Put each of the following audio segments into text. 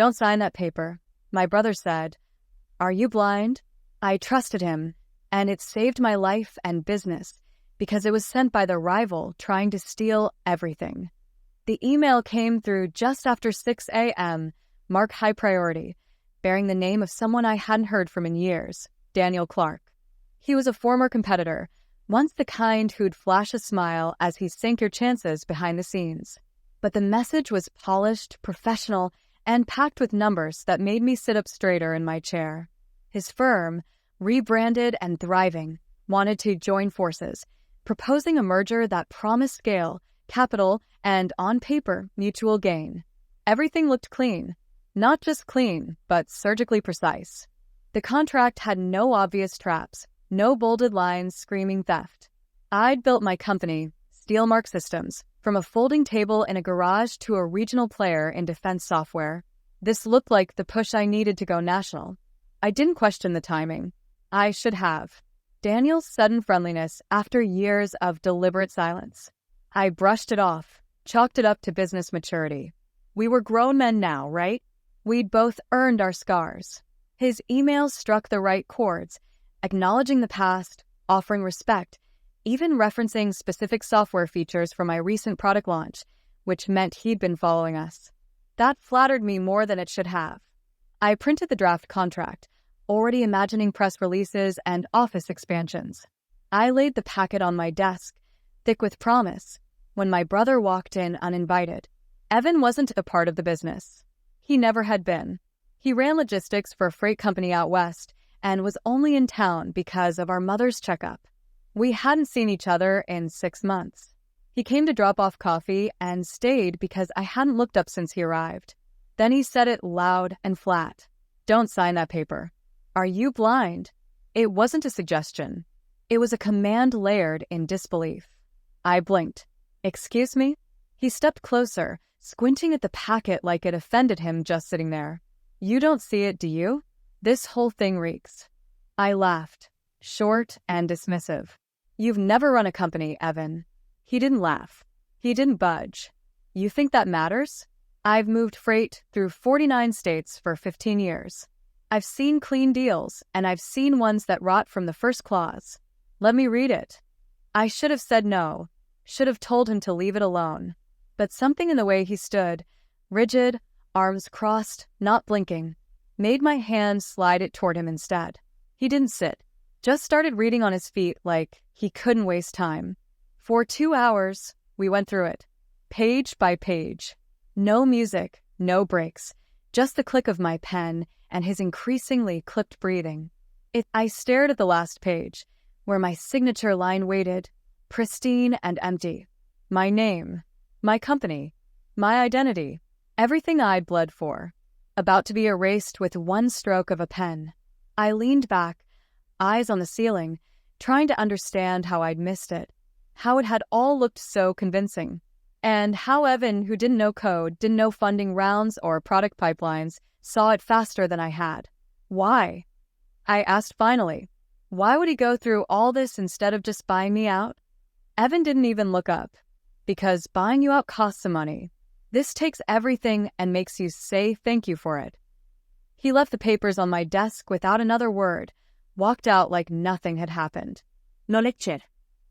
"Don't sign that paper." My brother said, "Are you blind?" I trusted him, and it saved my life and business because it was sent by the rival trying to steal everything. The email came through just after 6 a.m., marked high priority, bearing the name of someone I hadn't heard from in years, Daniel Clark. He was a former competitor, once the kind who'd flash a smile as he sank your chances behind the scenes. But the message was polished, professional, and packed with numbers that made me sit up straighter in my chair. His firm, rebranded and thriving, wanted to join forces, proposing a merger that promised scale, capital, and, on paper, mutual gain. Everything looked clean. Not just clean, but surgically precise. The contract had no obvious traps, no bolded lines screaming theft. I'd built my company, Steelmark Systems, from a folding table in a garage to a regional player in defense software. This looked like the push I needed to go national. I didn't question the timing. I should have. Daniel's sudden friendliness after years of deliberate silence. I brushed it off, chalked it up to business maturity. We were grown men now, right? We'd both earned our scars. His emails struck the right chords, acknowledging the past, offering respect, even referencing specific software features from my recent product launch, which meant he'd been following us. That flattered me more than it should have. I printed the draft contract, already imagining press releases and office expansions. I laid the packet on my desk, thick with promise, when my brother walked in uninvited. Evan wasn't a part of the business. He never had been. He ran logistics for a freight company out west and was only in town because of our mother's checkup. We hadn't seen each other in 6 months. He came to drop off coffee and stayed because I hadn't looked up since he arrived. Then he said it loud and flat. "Don't sign that paper." "Are you blind?" It wasn't a suggestion. It was a command layered in disbelief. I blinked. "Excuse me?" He stepped closer, squinting at the packet like it offended him just sitting there. "You don't see it, do you? This whole thing reeks." I laughed, short and dismissive. "You've never run a company, Evan." He didn't laugh. He didn't budge. "You think that matters? I've moved freight through 49 states for 15 years. I've seen clean deals, and I've seen ones that rot from the first clause. Let me read it." I should have said no, should have told him to leave it alone. But something in the way he stood, rigid, arms crossed, not blinking, made my hand slide it toward him instead. He didn't sit, just started reading on his feet like he couldn't waste time. For 2 hours, we went through it, page by page. No music, no breaks, just the click of my pen and his increasingly clipped breathing. I stared at the last page, where my signature line waited, pristine and empty. My name, my company, my identity, everything I'd bled for, about to be erased with one stroke of a pen. I leaned back, eyes on the ceiling, trying to understand how I'd missed it, how it had all looked so convincing, and how Evan, who didn't know code, didn't know funding rounds or product pipelines, saw it faster than I had. Why? I asked finally. Why would he go through all this instead of just buying me out? Evan didn't even look up. Because buying you out costs some money. This takes everything and makes you say thank you for it. He left the papers on my desk without another word, walked out like nothing had happened. No lecture.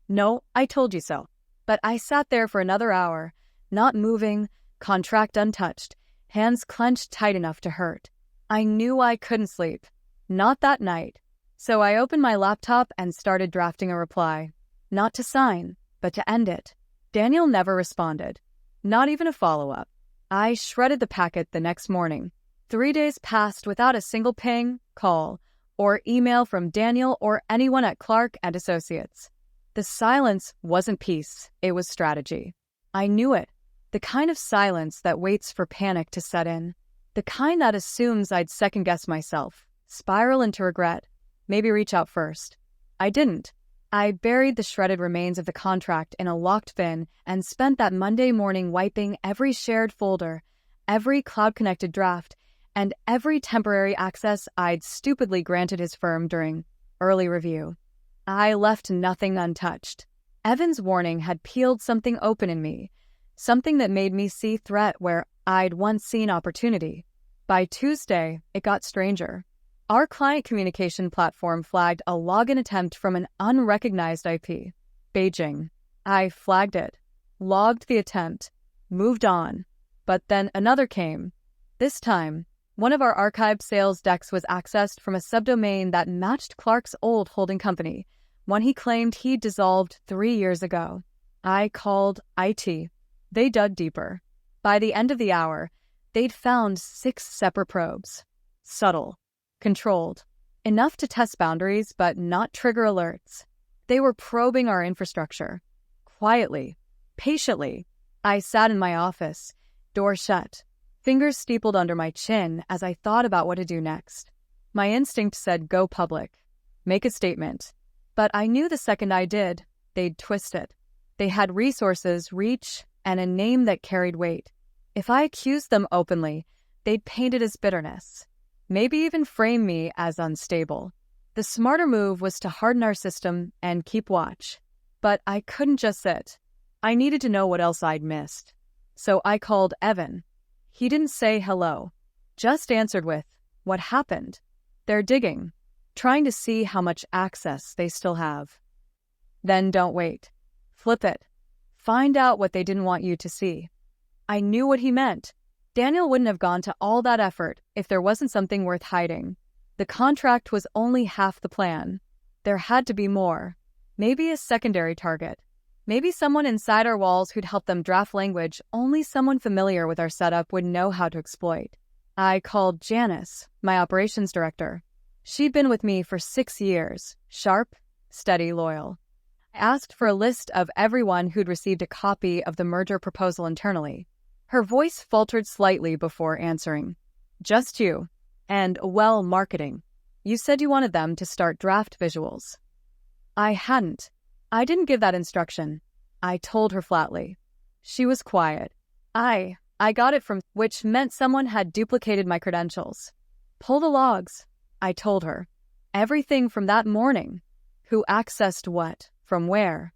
No, I told you so. But I sat there for another hour, not moving, contract untouched, hands clenched tight enough to hurt. I knew I couldn't sleep. Not that night. So I opened my laptop and started drafting a reply. Not to sign, but to end it. Daniel never responded. Not even a follow-up. I shredded the packet the next morning. 3 days passed without a single ping, call, or email from Daniel or anyone at Clark and Associates. The silence wasn't peace, it was strategy. I knew it. The kind of silence that waits for panic to set in. The kind that assumes I'd second-guess myself, spiral into regret, maybe reach out first. I didn't. I buried the shredded remains of the contract in a locked bin and spent that Monday morning wiping every shared folder, every cloud-connected draft, and every temporary access I'd stupidly granted his firm during early review. I left nothing untouched. Evan's warning had peeled something open in me, something that made me see threat where I'd once seen opportunity. By Tuesday, it got stranger. Our client communication platform flagged a login attempt from an unrecognized IP. Beijing. I flagged it, logged the attempt, moved on. But then another came. This time, one of our archived sales decks was accessed from a subdomain that matched Clark's old holding company, one he claimed he'd dissolved 3 years ago. I called IT. They dug deeper. By the end of the hour, they'd found 6 separate probes. Subtle, controlled, enough to test boundaries but not trigger alerts. They were probing our infrastructure. Quietly, patiently. I sat in my office, door shut, fingers steepled under my chin as I thought about what to do next. My instinct said go public, make a statement. But I knew the second I did, they'd twist it. They had resources, reach, and a name that carried weight. If I accused them openly, they'd paint it as bitterness. Maybe even frame me as unstable. The smarter move was to harden our system and keep watch. But I couldn't just sit. I needed to know what else I'd missed. So I called Evan. He didn't say hello, just answered with, "What happened?" "They're digging, trying to see how much access they still have." Then don't wait. Flip it. Find out what they didn't want you to see. I knew what he meant. Daniel wouldn't have gone to all that effort if there wasn't something worth hiding. The contract was only half the plan. There had to be more. Maybe a secondary target. Maybe someone inside our walls who'd help them draft language only someone familiar with our setup would know how to exploit. I called Janice, my operations director. She'd been with me for 6 years, sharp, steady, loyal. I asked for a list of everyone who'd received a copy of the merger proposal internally. Her voice faltered slightly before answering. "Just you. And, well, marketing. You said you wanted them to start draft visuals." I hadn't. I didn't give that instruction. I told her flatly. She was quiet. I got it from, which meant someone had duplicated my credentials. "Pull the logs," I told her. Everything from that morning. Who accessed what, from where.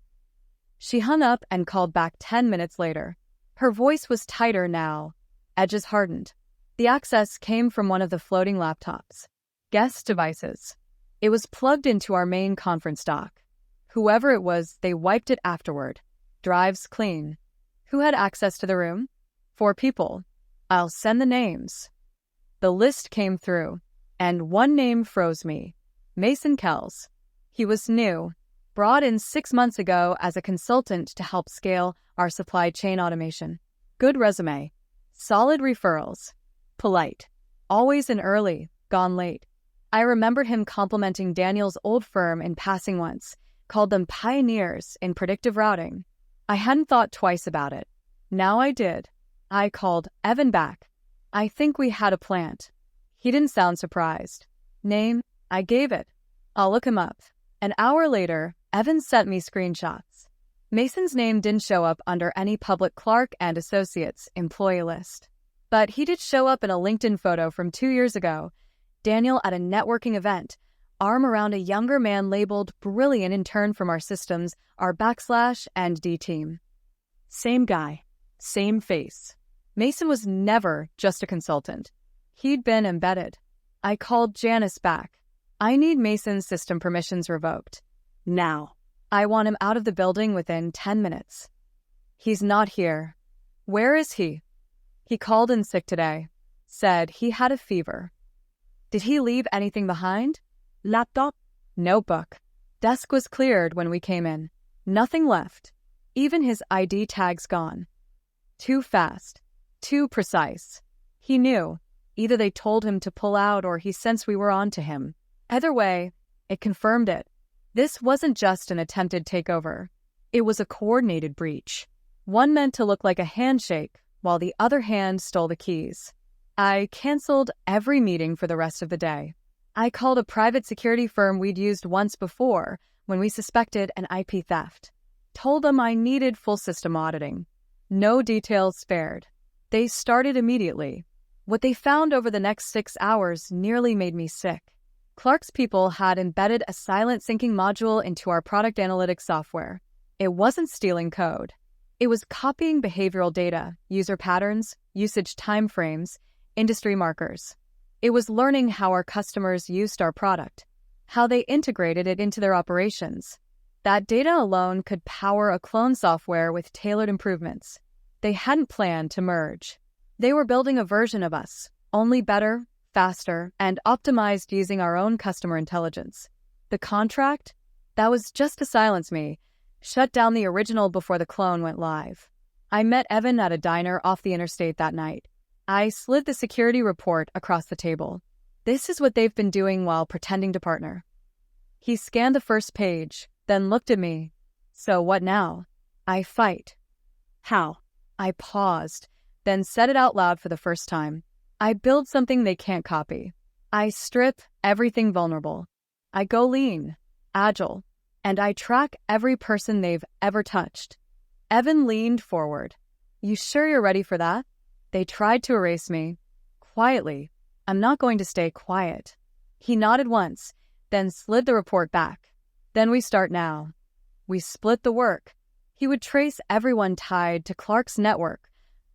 She hung up and called back 10 minutes later. Her voice was tighter now. Edges hardened. The access came from one of the floating laptops. Guest devices. It was plugged into our main conference dock. Whoever it was, they wiped it afterward. Drives clean. Who had access to the room? 4 people. I'll send the names. The list came through, and one name froze me. Mason Kells. He was new, brought in 6 months ago as a consultant to help scale our supply chain automation. Good resume. Solid referrals. Polite. Always in early, gone late. I remembered him complimenting Daniel's old firm in passing once, called them pioneers in predictive routing. I hadn't thought twice about it. Now I did. I called Evan back. I think we had a plant. He didn't sound surprised. Name? I gave it. I'll look him up. An hour later, Evan sent me screenshots. Mason's name didn't show up under any public Clark and Associates employee list. But he did show up in a LinkedIn photo from 2 years ago. Daniel at a networking event, arm around a younger man labeled brilliant intern from our systems, our / D team. Same guy, same face. Mason was never just a consultant. He'd been embedded. I called Janice back. I need Mason's system permissions revoked. Now. I want him out of the building within 10 minutes. He's not here. Where is he? He called in sick today. Said he had a fever. Did he leave anything behind? Laptop? Notebook. Desk was cleared when we came in. Nothing left. Even his ID tag's gone. Too fast. Too precise. He knew. Either they told him to pull out or he sensed we were on to him. Either way, it confirmed it. This wasn't just an attempted takeover. It was a coordinated breach. One meant to look like a handshake, while the other hand stole the keys. I canceled every meeting for the rest of the day. I called a private security firm we'd used once before when we suspected an IP theft. Told them I needed full system auditing. No details spared. They started immediately. What they found over the next 6 hours nearly made me sick. Clark's people had embedded a silent syncing module into our product analytics software. It wasn't stealing code. It was copying behavioral data, user patterns, usage timeframes, industry markers. It was learning how our customers used our product, how they integrated it into their operations. That data alone could power a clone software with tailored improvements. They hadn't planned to merge. They were building a version of us, only better, faster, and optimized using our own customer intelligence. The contract? That was just to silence me, shut down the original before the clone went live. I met Evan at a diner off the interstate that night. I slid the security report across the table. This is what they've been doing while pretending to partner. He scanned the first page, then looked at me. So what now? I fight. How? I paused, then said it out loud for the first time. I build something they can't copy. I strip everything vulnerable. I go lean, agile, and I track every person they've ever touched. Evan leaned forward. You sure you're ready for that? They tried to erase me. Quietly. I'm not going to stay quiet. He nodded once, then slid the report back. Then we start now. We split the work. He would trace everyone tied to Clark's network.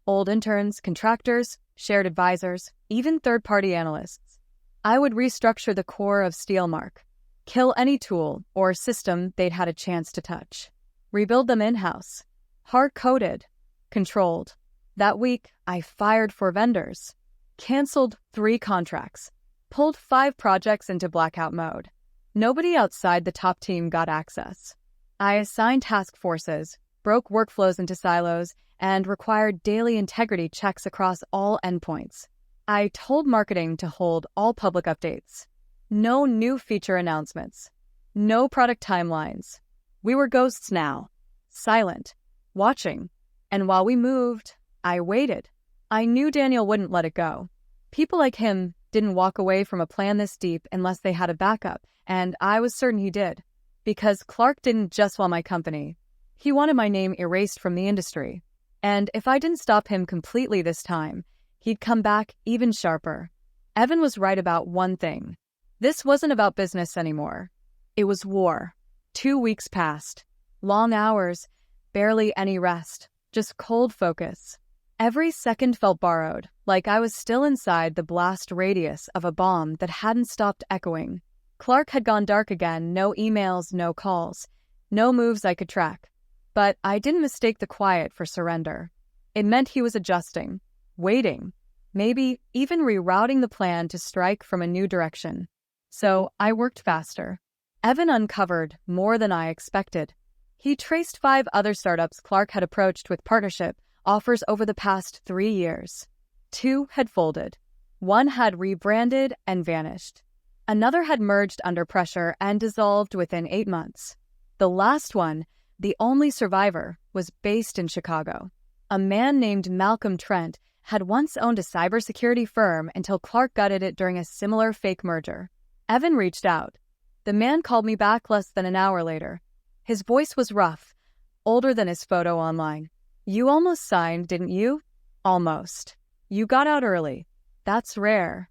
Old interns, contractors, shared advisors, even third-party analysts. I would restructure the core of Steelmark. Kill any tool or system they'd had a chance to touch. Rebuild them in-house. Hard-coded. Controlled. That week, I fired 4 vendors. Canceled 3 contracts. Pulled 5 projects into blackout mode. Nobody outside the top team got access. I assigned task forces, broke workflows into silos, and required daily integrity checks across all endpoints. I told marketing to hold all public updates. No new feature announcements. No product timelines. We were ghosts now. Silent. Watching. And while we moved, I waited. I knew Daniel wouldn't let it go. People like him didn't walk away from a plan this deep unless they had a backup, and I was certain he did. Because Clark didn't just want my company. He wanted my name erased from the industry. And if I didn't stop him completely this time, he'd come back even sharper. Evan was right about one thing. This wasn't about business anymore. It was war. 2 weeks passed. Long hours, barely any rest, just cold focus. Every second felt borrowed, like I was still inside the blast radius of a bomb that hadn't stopped echoing. Clark had gone dark again, no emails, no calls, no moves I could track. But I didn't mistake the quiet for surrender. It meant he was adjusting, waiting, maybe even rerouting the plan to strike from a new direction. So I worked faster. Evan uncovered more than I expected. He traced 5 other startups Clark had approached with partnership offers over the past 3 years. 2 had folded. 1 had rebranded and vanished. Another had merged under pressure and dissolved within 8 months. The last one, the only survivor, was based in Chicago. A man named Malcolm Trent had once owned a cybersecurity firm until Clark gutted it during a similar fake merger. Evan reached out. The man called me back less than an hour later. His voice was rough, older than his photo online. You almost signed, didn't you? Almost. You got out early. That's rare.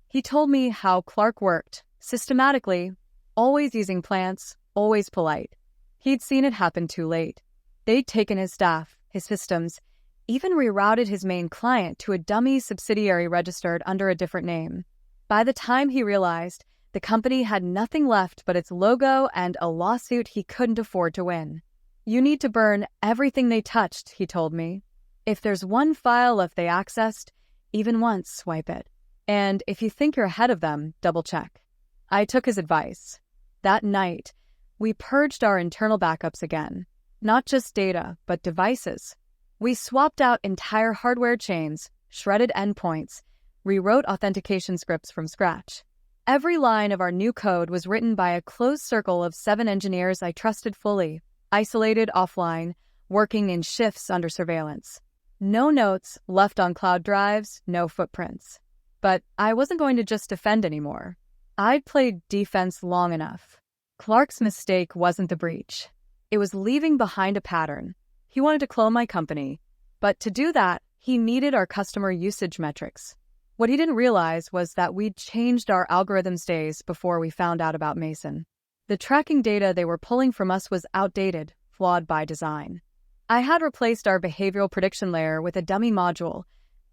He told me how Clark worked, systematically, always using plants, always polite. He'd seen it happen too late. They'd taken his staff, his systems, even rerouted his main client to a dummy subsidiary registered under a different name. By the time he realized, the company had nothing left but its logo and a lawsuit he couldn't afford to win. You need to burn everything they touched, he told me. If there's one file left they accessed, even once, swipe it. And if you think you're ahead of them, double-check. I took his advice. That night, we purged our internal backups again. Not just data, but devices. We swapped out entire hardware chains, shredded endpoints, rewrote authentication scripts from scratch. Every line of our new code was written by a close circle of 7 engineers I trusted fully, isolated offline, working in shifts under surveillance. No notes left on cloud drives, no footprints. But I wasn't going to just defend anymore. I'd played defense long enough. Clark's mistake wasn't the breach. It was leaving behind a pattern. He wanted to clone my company, but to do that, he needed our customer usage metrics. What he didn't realize was that we'd changed our algorithms days before we found out about Mason. The tracking data they were pulling from us was outdated, flawed by design. I had replaced our behavioral prediction layer with a dummy module,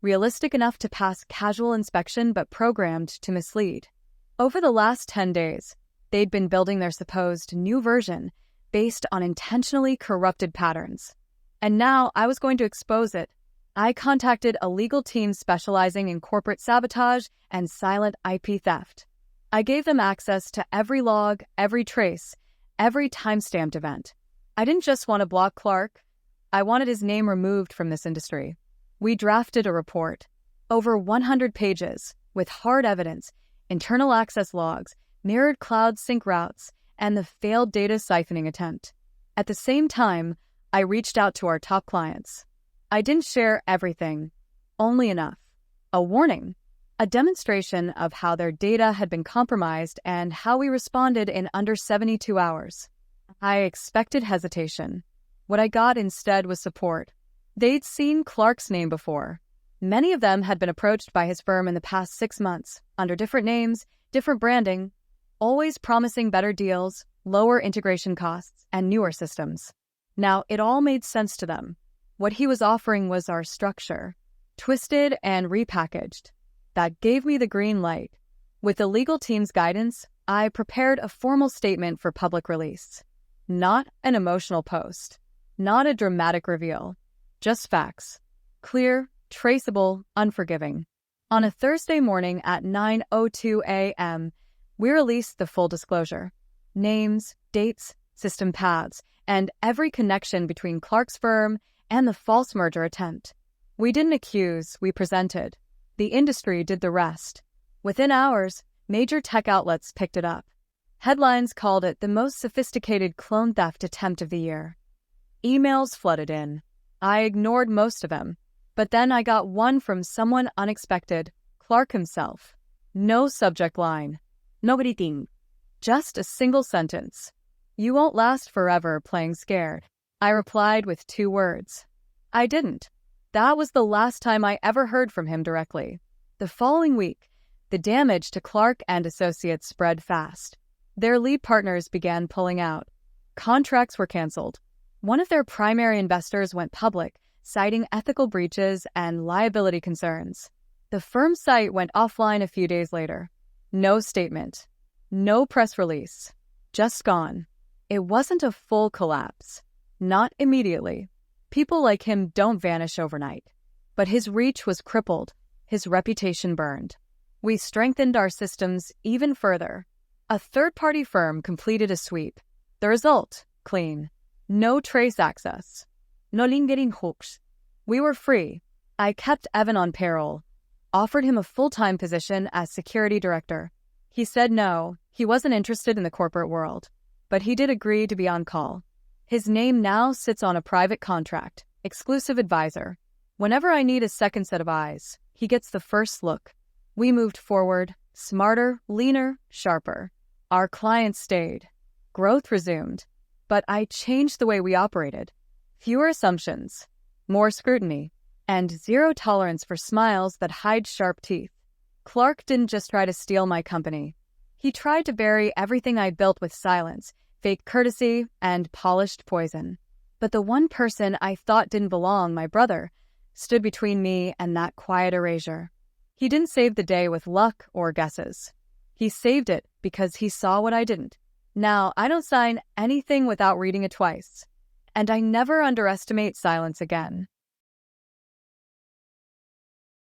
realistic enough to pass casual inspection but programmed to mislead. Over the last 10 days, they'd been building their supposed new version based on intentionally corrupted patterns. And now I was going to expose it. I contacted a legal team specializing in corporate sabotage and silent IP theft. I gave them access to every log, every trace, every timestamped event. I didn't just want to block Clark. I wanted his name removed from this industry. We drafted a report, over 100 pages, with hard evidence, internal access logs, mirrored cloud sync routes, and the failed data siphoning attempt. At the same time, I reached out to our top clients. I didn't share everything, only enough. A warning, a demonstration of how their data had been compromised and how we responded in under 72 hours. I expected hesitation. What I got instead was support. They'd seen Clark's name before. Many of them had been approached by his firm in the past 6 months, under different names, different branding, always promising better deals, lower integration costs, and newer systems. Now, it all made sense to them. What he was offering was our structure, twisted and repackaged. That gave me the green light. With the legal team's guidance, I prepared a formal statement for public release. Not an emotional post. Not a dramatic reveal. Just facts. Clear, traceable, unforgiving. On a Thursday morning at 9:02 a.m., we released the full disclosure. Names, dates, system paths, and every connection between Clark's firm and the false merger attempt. We didn't accuse, we presented. The industry did the rest. Within hours, major tech outlets picked it up. Headlines called it the most sophisticated clone theft attempt of the year. Emails flooded in. I ignored most of them, but then I got one from someone unexpected, Clark himself. No subject line. No greeting. Just a single sentence. You won't last forever playing scared. I replied with 2 words. I didn't. That was the last time I ever heard from him directly. The following week, the damage to Clark and Associates spread fast. Their lead partners began pulling out. Contracts were canceled. One of their primary investors went public, citing ethical breaches and liability concerns. The firm's site went offline a few days later. No statement. No press release. Just gone. It wasn't a full collapse. Not immediately. People like him don't vanish overnight. But his reach was crippled. His reputation burned. We strengthened our systems even further. A third-party firm completed a sweep. The result, clean. No trace access. No lingering hooks. We were free. I kept Evan on payroll. Offered him a full-time position as security director. He said no, he wasn't interested in the corporate world. But he did agree to be on call. His name now sits on a private contract, exclusive advisor. Whenever I need a second set of eyes, he gets the first look. We moved forward, smarter, leaner, sharper. Our clients stayed. Growth resumed. But I changed the way we operated. Fewer assumptions, more scrutiny, and zero tolerance for smiles that hide sharp teeth. Clark didn't just try to steal my company. He tried to bury everything I built with silence, fake courtesy, and polished poison. But the one person I thought didn't belong, my brother, stood between me and that quiet erasure. He didn't save the day with luck or guesses. He saved it because he saw what I didn't. Now, I don't sign anything without reading it twice. And I never underestimate silence again.